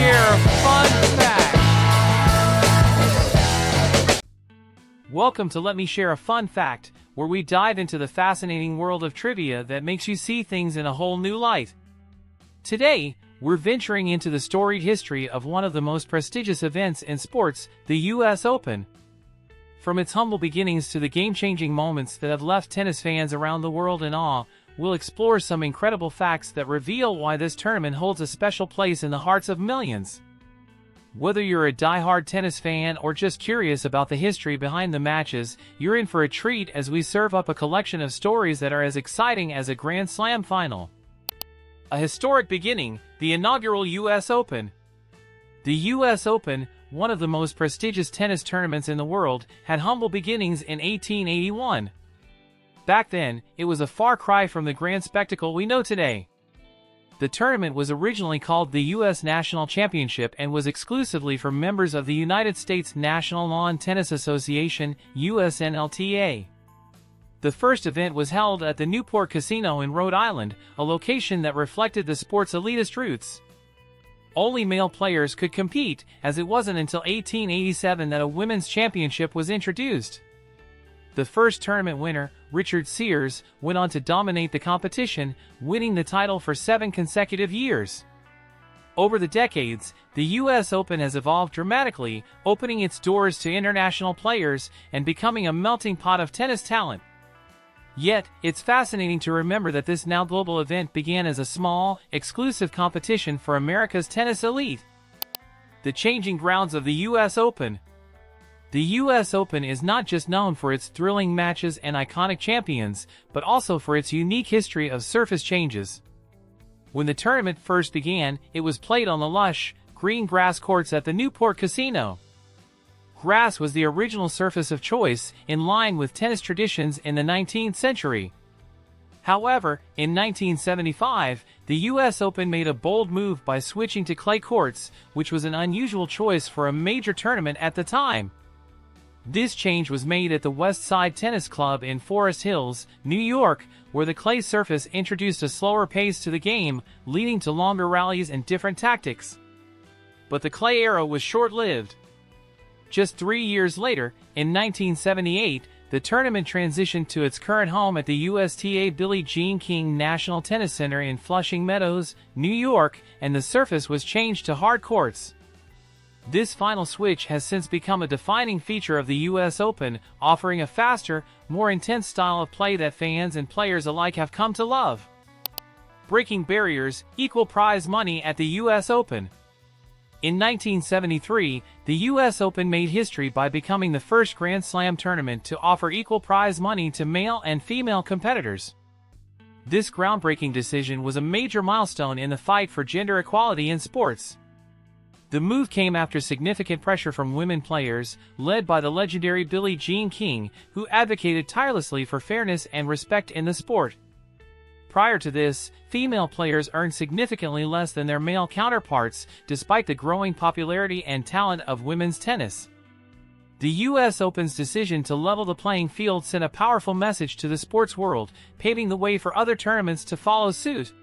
Share a Fun Fact. Welcome to Let Me Share a Fun Fact, where we dive into the fascinating world of trivia that makes you see things in a whole new light. Today, we're venturing into the storied history of one of the most prestigious events in sports, the US Open. From its humble beginnings to the game-changing moments that have left tennis fans around the world in awe, we'll explore some incredible facts that reveal why this tournament holds a special place in the hearts of millions. Whether you're a die-hard tennis fan or just curious about the history behind the matches, you're in for a treat as we serve up a collection of stories that are as exciting as a Grand Slam final. A historic beginning, the inaugural US Open. The US Open, one of the most prestigious tennis tournaments in the world, had humble beginnings in 1881. Back then, it was a far cry from the grand spectacle we know today. The tournament was originally called the U.S. National Championship and was exclusively for members of the United States National Lawn Tennis Association, USNLTA. The first event was held at the Newport Casino in Rhode Island, a location that reflected the sport's elitist roots. Only male players could compete, as it wasn't until 1887 that a women's championship was introduced. The first tournament winner, Richard Sears, went on to dominate the competition, winning the title for 7 consecutive years. Over the decades, the US Open has evolved dramatically, opening its doors to international players and becoming a melting pot of tennis talent. Yet, it's fascinating to remember that this now global event began as a small, exclusive competition for America's tennis elite. The changing grounds of the US Open. The US Open is not just known for its thrilling matches and iconic champions, but also for its unique history of surface changes. When the tournament first began, it was played on the lush, green grass courts at the Newport Casino. Grass was the original surface of choice, in line with tennis traditions in the 19th century. However, in 1975, the US Open made a bold move by switching to clay courts, which was an unusual choice for a major tournament at the time. This change was made at the West Side Tennis Club in Forest Hills, New York, where the clay surface introduced a slower pace to the game, leading to longer rallies and different tactics. But the clay era was short-lived. Just 3 years later, in 1978, the tournament transitioned to its current home at the USTA Billie Jean King National Tennis Center in Flushing Meadows, New York, and the surface was changed to hard courts. This final switch has since become a defining feature of the US Open, offering a faster, more intense style of play that fans and players alike have come to love. Breaking barriers, equal prize money at the US Open. In 1973, the US Open made history by becoming the first Grand Slam tournament to offer equal prize money to male and female competitors. This groundbreaking decision was a major milestone in the fight for gender equality in sports. The move came after significant pressure from women players, led by the legendary Billie Jean King, who advocated tirelessly for fairness and respect in the sport. Prior to this, female players earned significantly less than their male counterparts, despite the growing popularity and talent of women's tennis. The US Open's decision to level the playing field sent a powerful message to the sports world, paving the way for other tournaments to follow suit.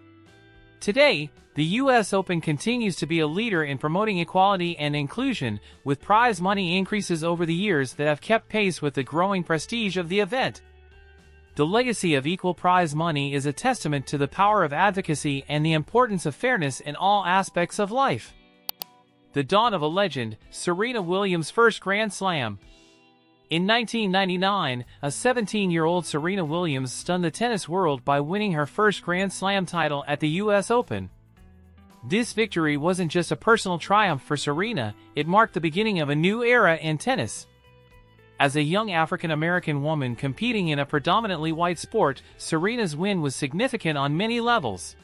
Today, the US Open continues to be a leader in promoting equality and inclusion, with prize money increases over the years that have kept pace with the growing prestige of the event. The legacy of equal prize money is a testament to the power of advocacy and the importance of fairness in all aspects of life. The dawn of a legend, Serena Williams' first Grand Slam. In 1999, a 17-year-old Serena Williams stunned the tennis world by winning her first Grand Slam title at the US Open. This victory wasn't just a personal triumph for Serena, it marked the beginning of a new era in tennis. As a young African-American woman competing in a predominantly white sport, Serena's win was significant on many levels.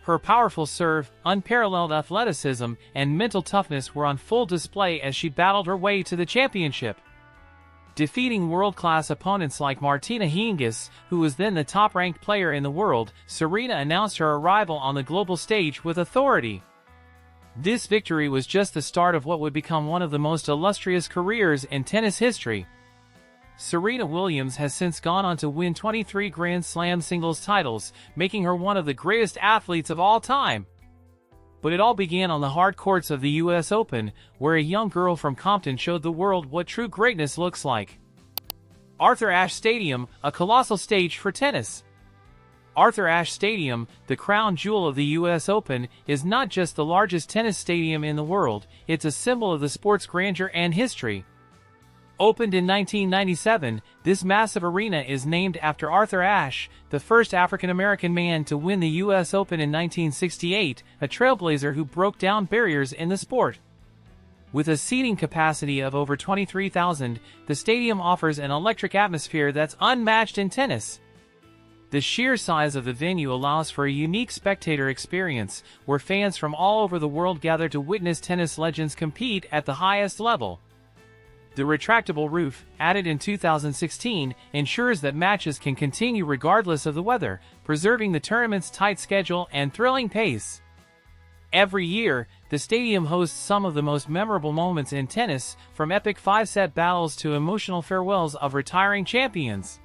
Her powerful serve, unparalleled athleticism, and mental toughness were on full display as she battled her way to the championship. Defeating world-class opponents like Martina, who was then the top-ranked player in the world, Serena announced her arrival on the global stage with authority. This victory was just the start of what would become one of the most illustrious careers in tennis history. Serena Williams has since gone on to win 23 Grand Slam singles titles, making her one of the greatest athletes of all time. But it all began on the hard courts of the US Open, where a young girl from Compton showed the world what true greatness looks like. Arthur Ashe Stadium, a colossal stage for tennis. Arthur Ashe Stadium, the crown jewel of the US Open, is not just the largest tennis stadium in the world, it's a symbol of the sport's grandeur and history. Opened in 1997, this massive arena is named after Arthur Ashe, the first African-American man to win the US Open in 1968, a trailblazer who broke down barriers in the sport. With a seating capacity of over 23,000, the stadium offers an electric atmosphere that's unmatched in tennis. The sheer size of the venue allows for a unique spectator experience, where fans from all over the world gather to witness tennis legends compete at the highest level. The retractable roof, added in 2016, ensures that matches can continue regardless of the weather, preserving the tournament's tight schedule and thrilling pace. Every year, the stadium hosts some of the most memorable moments in tennis, from epic five-set battles to emotional farewells of retiring champions.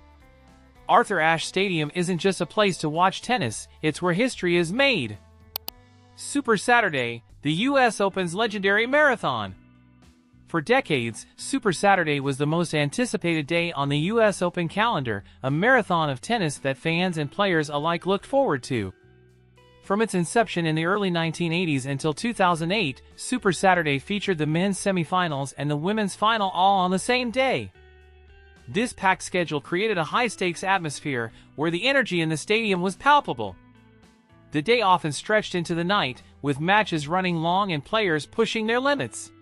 Arthur Ashe Stadium isn't just a place to watch tennis, it's where history is made. Super Saturday, the US Open's legendary marathon. For decades, Super Saturday was the most anticipated day on the US Open calendar, a marathon of tennis that fans and players alike looked forward to. From its inception in the early 1980s until 2008, Super Saturday featured the men's semifinals and the women's final all on the same day. This packed schedule created a high-stakes atmosphere, where the energy in the stadium was palpable. The day often stretched into the night, with matches running long and players pushing their limits.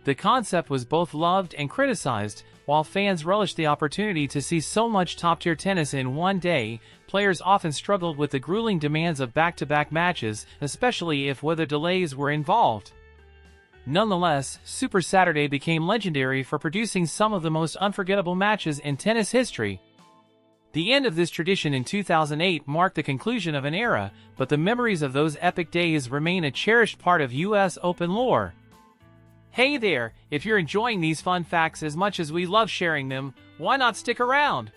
The concept was both loved and criticized. While fans relished the opportunity to see so much top-tier tennis in one day, players often struggled with the grueling demands of back-to-back matches, especially if weather delays were involved. Nonetheless, Super Saturday became legendary for producing some of the most unforgettable matches in tennis history. The end of this tradition in 2008 marked the conclusion of an era, but the memories of those epic days remain a cherished part of US Open lore. Hey there, if you're enjoying these fun facts as much as we love sharing them, why not stick around?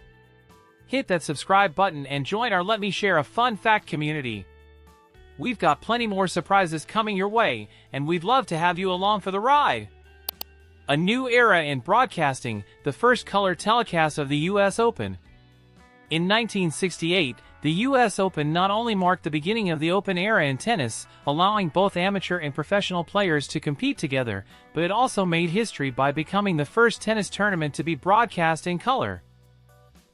Hit that subscribe button and join our Let Me Share a Fun Fact community. We've got plenty more surprises coming your way, and we'd love to have you along for the ride. A new era in broadcasting, the first color telecast of the US Open. In 1968, the US Open not only marked the beginning of the open era in tennis, allowing both amateur and professional players to compete together, but it also made history by becoming the first tennis tournament to be broadcast in color.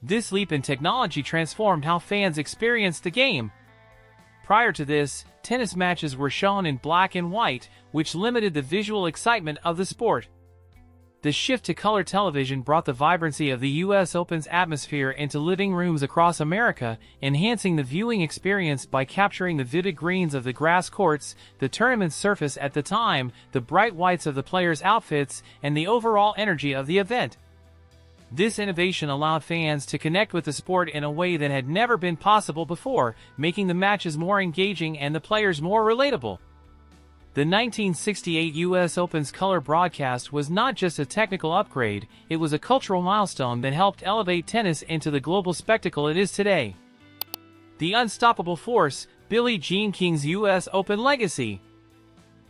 This leap in technology transformed how fans experienced the game. Prior to this, tennis matches were shown in black and white, which limited the visual excitement of the sport. The shift to color television brought the vibrancy of the US Open's atmosphere into living rooms across America, enhancing the viewing experience by capturing the vivid greens of the grass courts, the tournament's surface at the time, the bright whites of the players' outfits, and the overall energy of the event. This innovation allowed fans to connect with the sport in a way that had never been possible before, making the matches more engaging and the players more relatable. The 1968 US Open's color broadcast was not just a technical upgrade, it was a cultural milestone that helped elevate tennis into the global spectacle it is today. The unstoppable force, Billie Jean King's US Open legacy.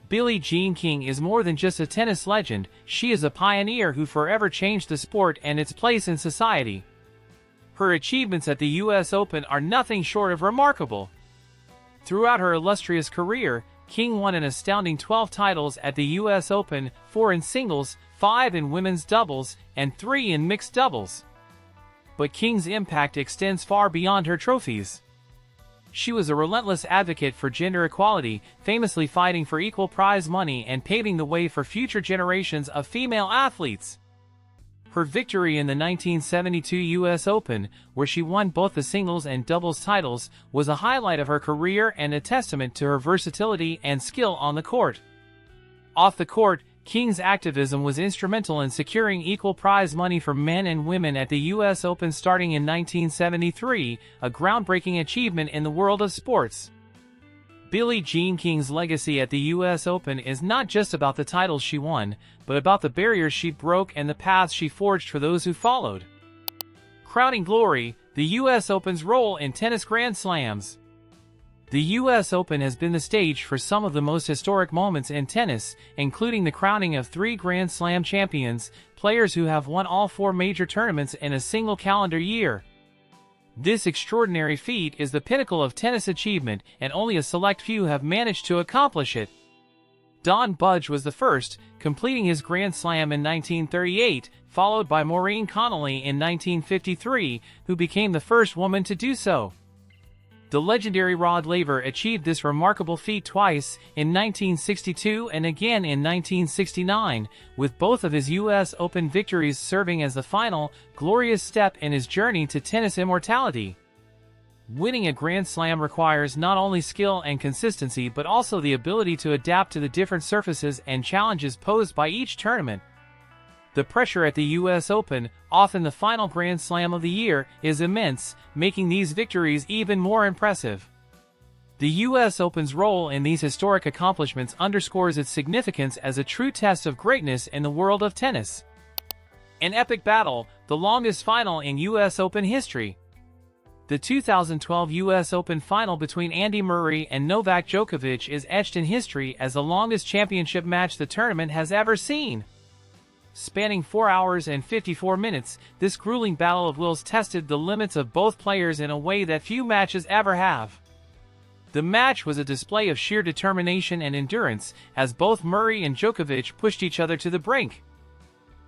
Billie Jean King is more than just a tennis legend, she is a pioneer who forever changed the sport and its place in society. Her achievements at the US Open are nothing short of remarkable. Throughout her illustrious career, King won an astounding 12 titles at the US Open, 4 in singles, 5 in women's doubles, and 3 in mixed doubles. But King's impact extends far beyond her trophies. She was a relentless advocate for gender equality, famously fighting for equal prize money and paving the way for future generations of female athletes. Her victory in the 1972 US Open, where she won both the singles and doubles titles, was a highlight of her career and a testament to her versatility and skill on the court. Off the court, King's activism was instrumental in securing equal prize money for men and women at the US Open starting in 1973, a groundbreaking achievement in the world of sports. Billie Jean King's legacy at the US Open is not just about the titles she won, but about the barriers she broke and the paths she forged for those who followed. Crowning glory, the US Open's role in tennis Grand Slams. The US Open has been the stage for some of the most historic moments in tennis, including the crowning of 3 Grand Slam champions, players who have won all 4 major tournaments in a single calendar year. This extraordinary feat is the pinnacle of tennis achievement, and only a select few have managed to accomplish it. Don Budge was the first, completing his Grand Slam in 1938, followed by Maureen Connolly in 1953, who became the first woman to do so. The legendary Rod Laver achieved this remarkable feat twice, in 1962 and again in 1969, with both of his US Open victories serving as the final, glorious step in his journey to tennis immortality. Winning a Grand Slam requires not only skill and consistency but also the ability to adapt to the different surfaces and challenges posed by each tournament. The pressure at the US Open, often the final Grand Slam of the year, is immense, making these victories even more impressive. The US Open's role in these historic accomplishments underscores its significance as a true test of greatness in the world of tennis. An epic battle, the longest final in US Open history. The 2012 US Open final between Andy Murray and Novak Djokovic is etched in history as the longest championship match the tournament has ever seen. Spanning 4 hours and 54 minutes, this grueling battle of wills tested the limits of both players in a way that few matches ever have. The match was a display of sheer determination and endurance, as both Murray and Djokovic pushed each other to the brink.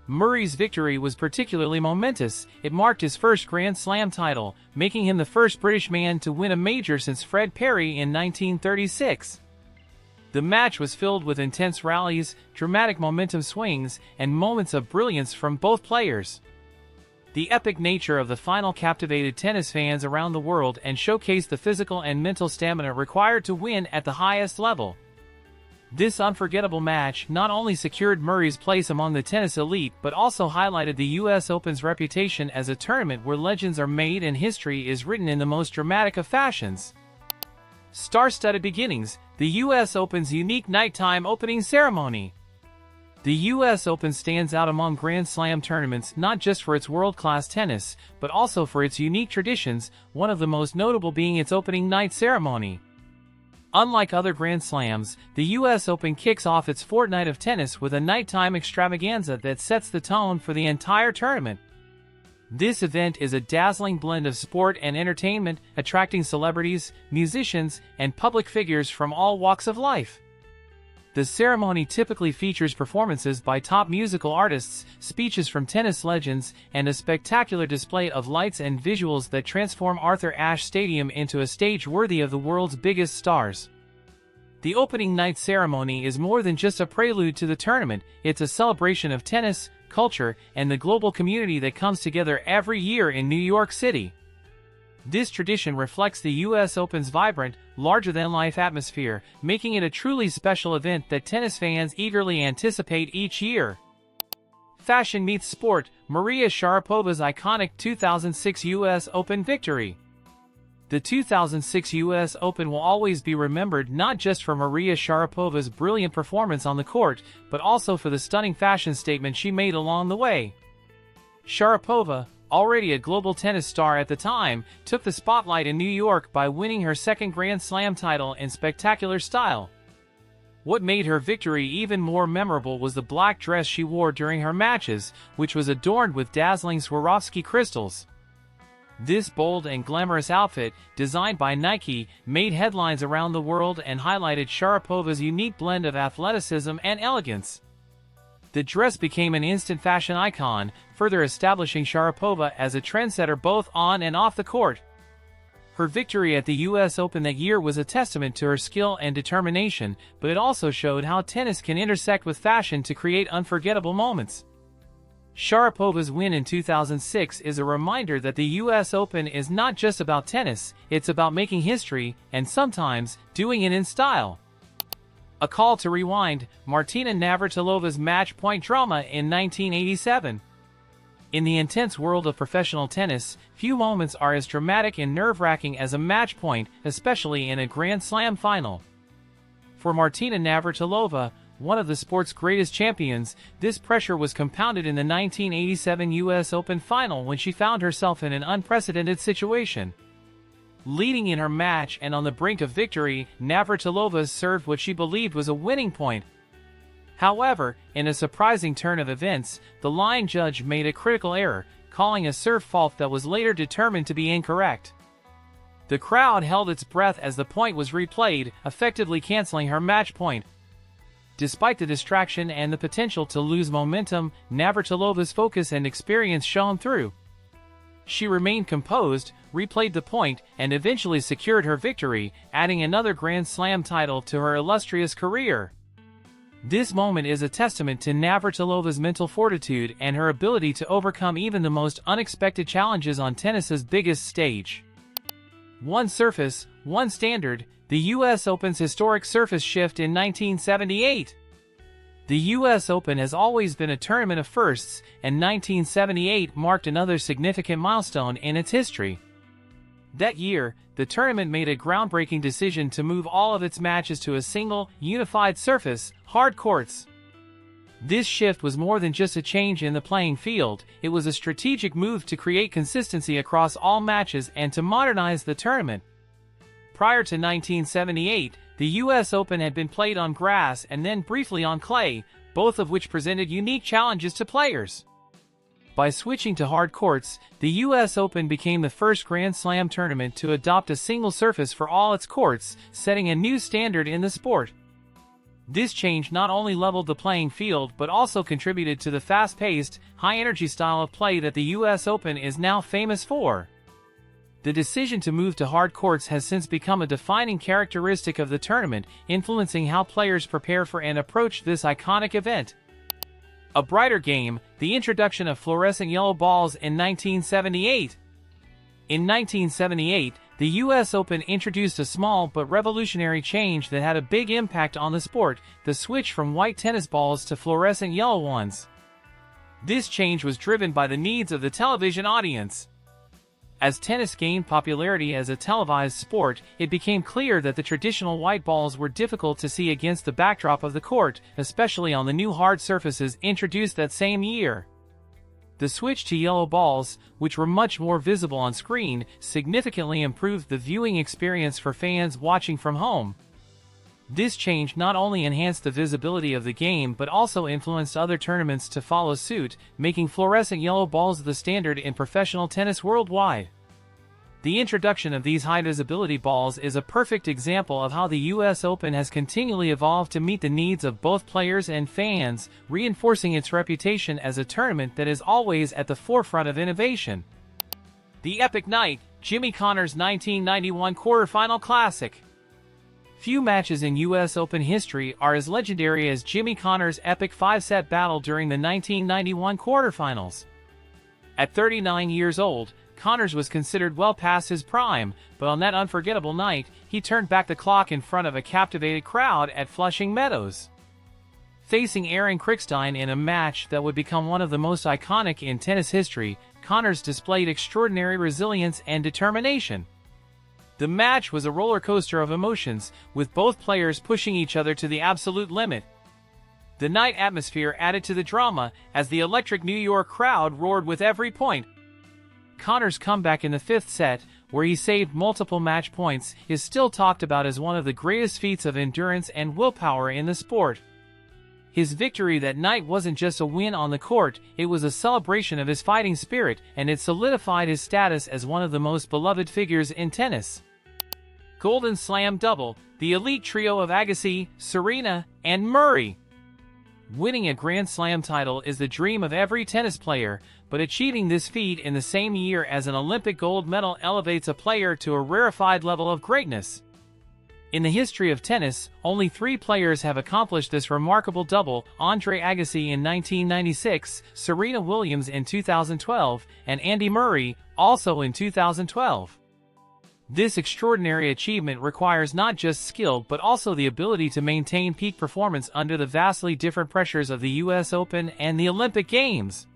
Murray's victory was particularly momentous. It marked his first Grand Slam title, making him the first British man to win a major since Fred Perry in 1936. The match was filled with intense rallies, dramatic momentum swings, and moments of brilliance from both players. The epic nature of the final captivated tennis fans around the world and showcased the physical and mental stamina required to win at the highest level. This unforgettable match not only secured Murray's place among the tennis elite but also highlighted the US Open's reputation as a tournament where legends are made and history is written in the most dramatic of fashions. Star-studded beginnings, the US Open's unique nighttime opening ceremony. The US Open stands out among Grand Slam tournaments not just for its world-class tennis, but also for its unique traditions, one of the most notable being its opening night ceremony. Unlike other Grand Slams, the US Open kicks off its fortnight of tennis with a nighttime extravaganza that sets the tone for the entire tournament. This event is a dazzling blend of sport and entertainment, attracting celebrities, musicians, and public figures from all walks of life. The ceremony typically features performances by top musical artists, speeches from tennis legends, and a spectacular display of lights and visuals that transform Arthur Ashe Stadium into a stage worthy of the world's biggest stars. The opening night ceremony is more than just a prelude to the tournament, it's a celebration of tennis, culture, and the global community that comes together every year in New York City. This tradition reflects the US Open's vibrant, larger-than-life atmosphere, making it a truly special event that tennis fans eagerly anticipate each year. Fashion meets sport, Maria Sharapova's iconic 2006 US Open victory. The 2006 US Open will always be remembered not just for Maria Sharapova's brilliant performance on the court, but also for the stunning fashion statement she made along the way. Sharapova, already a global tennis star at the time, took the spotlight in New York by winning her second Grand Slam title in spectacular style. What made her victory even more memorable was the black dress she wore during her matches, which was adorned with dazzling Swarovski crystals. This bold and glamorous outfit, designed by Nike, made headlines around the world and highlighted Sharapova's unique blend of athleticism and elegance. The dress became an instant fashion icon, further establishing Sharapova as a trendsetter both on and off the court. Her victory at the US Open that year was a testament to her skill and determination, but it also showed how tennis can intersect with fashion to create unforgettable moments. Sharapova's win in 2006 is a reminder that the US Open is not just about tennis, it's about making history, and sometimes, doing it in style. A call to rewind, Martina Navratilova's match-point drama in 1987. In the intense world of professional tennis, few moments are as dramatic and nerve-wracking as a match point, especially in a Grand Slam final. For Martina Navratilova, one of the sport's greatest champions, this pressure was compounded in the 1987 US Open final when she found herself in an unprecedented situation. Leading in her match and on the brink of victory, Navratilova served what she believed was a winning point. However, in a surprising turn of events, the line judge made a critical error, calling a serve fault that was later determined to be incorrect. The crowd held its breath as the point was replayed, effectively canceling her match point. Despite the distraction and the potential to lose momentum, Navratilova's focus and experience shone through. She remained composed, replayed the point, and eventually secured her victory, adding another Grand Slam title to her illustrious career. This moment is a testament to Navratilova's mental fortitude and her ability to overcome even the most unexpected challenges on tennis's biggest stage. One surface, one standard, the U.S. Open's historic surface shift in 1978. The U.S. Open has always been a tournament of firsts, and 1978 marked another significant milestone in its history. That year, the tournament made a groundbreaking decision to move all of its matches to a single, unified surface, hard courts. This shift was more than just a change in the playing field, it was a strategic move to create consistency across all matches and to modernize the tournament. Prior to 1978, the U.S. Open had been played on grass and then briefly on clay, both of which presented unique challenges to players. By switching to hard courts, the U.S. Open became the first Grand Slam tournament to adopt a single surface for all its courts, setting a new standard in the sport. This change not only leveled the playing field but also contributed to the fast-paced, high-energy style of play that the U.S. Open is now famous for. The decision to move to hard courts has since become a defining characteristic of the tournament, influencing how players prepare for and approach this iconic event. A brighter game, the introduction of fluorescent yellow balls in 1978. In 1978, the U.S. Open introduced a small but revolutionary change that had a big impact on the sport, the switch from white tennis balls to fluorescent yellow ones. This change was driven by the needs of the television audience. As tennis gained popularity as a televised sport, it became clear that the traditional white balls were difficult to see against the backdrop of the court, especially on the new hard surfaces introduced that same year. The switch to yellow balls, which were much more visible on screen, significantly improved the viewing experience for fans watching from home. This change not only enhanced the visibility of the game but also influenced other tournaments to follow suit, making fluorescent yellow balls the standard in professional tennis worldwide. The introduction of these high-visibility balls is a perfect example of how the U.S. Open has continually evolved to meet the needs of both players and fans, reinforcing its reputation as a tournament that is always at the forefront of innovation. The epic night, Jimmy Connors' 1991 Quarterfinal Classic. Few matches in U.S. Open history are as legendary as Jimmy Connors' epic 5-set battle during the 1991 quarterfinals. At 39 years old, Connors was considered well past his prime, but on that unforgettable night, he turned back the clock in front of a captivated crowd at Flushing Meadows. Facing Aaron Krickstein in a match that would become one of the most iconic in tennis history, Connors displayed extraordinary resilience and determination. The match was a roller coaster of emotions, with both players pushing each other to the absolute limit. The night atmosphere added to the drama, as the electric New York crowd roared with every point. Connors' comeback in the fifth set, where he saved multiple match points, is still talked about as one of the greatest feats of endurance and willpower in the sport. His victory that night wasn't just a win on the court, it was a celebration of his fighting spirit, and it solidified his status as one of the most beloved figures in tennis. Golden Slam double, the elite trio of Agassi, Serena, and Murray. Winning a Grand Slam title is the dream of every tennis player, but achieving this feat in the same year as an Olympic gold medal elevates a player to a rarefied level of greatness. In the history of tennis, only 3 players have accomplished this remarkable double: Andre Agassi in 1996, Serena Williams in 2012, and Andy Murray, also in 2012. This extraordinary achievement requires not just skill but also the ability to maintain peak performance under the vastly different pressures of the U.S. Open and the Olympic Games.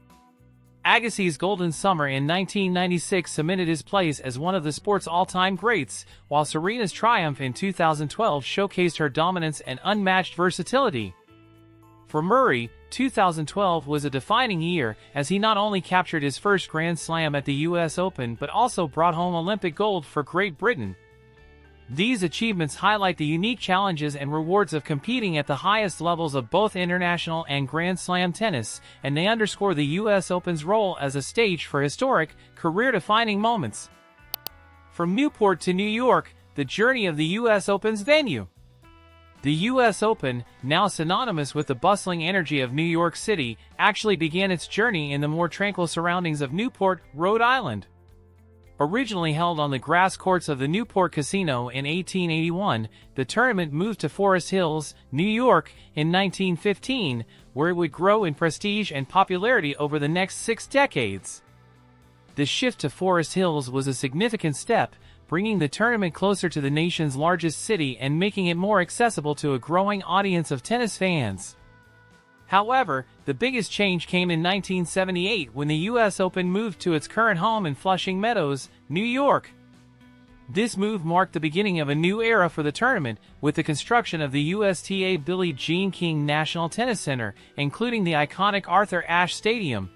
Agassi's Golden Summer in 1996 cemented his place as one of the sport's all-time greats, while Serena's triumph in 2012 showcased her dominance and unmatched versatility. For Murray, 2012 was a defining year as he not only captured his first Grand Slam at the US Open but also brought home Olympic gold for Great Britain. These achievements highlight the unique challenges and rewards of competing at the highest levels of both international and Grand Slam tennis, and they underscore the US Open's role as a stage for historic, career-defining moments. From Newport to New York, the journey of the US Open's venue. The US Open, now synonymous with the bustling energy of New York City, actually began its journey in the more tranquil surroundings of Newport, Rhode Island. Originally held on the grass courts of the Newport Casino in 1881, the tournament moved to Forest Hills, New York, in 1915, where it would grow in prestige and popularity over the next 6 decades. The shift to Forest Hills was a significant step, bringing the tournament closer to the nation's largest city and making it more accessible to a growing audience of tennis fans. However, the biggest change came in 1978 when the US Open moved to its current home in Flushing Meadows, New York. This move marked the beginning of a new era for the tournament, with the construction of the USTA Billie Jean King National Tennis Center, including the iconic Arthur Ashe Stadium.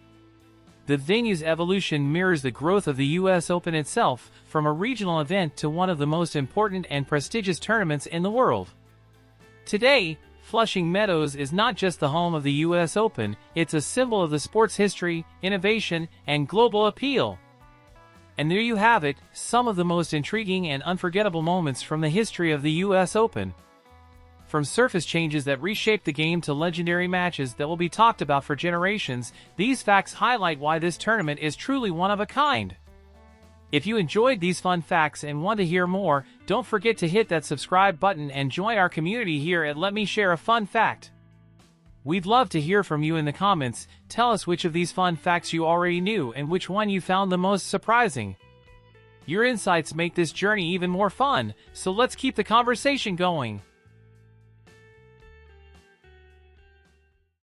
The venue's evolution mirrors the growth of the US Open itself, from a regional event to one of the most important and prestigious tournaments in the world. Today, Flushing Meadows is not just the home of the US Open, it's a symbol of the sport's history, innovation, and global appeal. And there you have it, some of the most intriguing and unforgettable moments from the history of the US Open. From surface changes that reshaped the game to legendary matches that will be talked about for generations, these facts highlight why this tournament is truly one of a kind. If you enjoyed these fun facts and want to hear more, don't forget to hit that subscribe button and join our community here at Let Me Share a Fun Fact. We'd love to hear from you in the comments. Tell us which of these fun facts you already knew and which one you found the most surprising. Your insights make this journey even more fun, so let's keep the conversation going.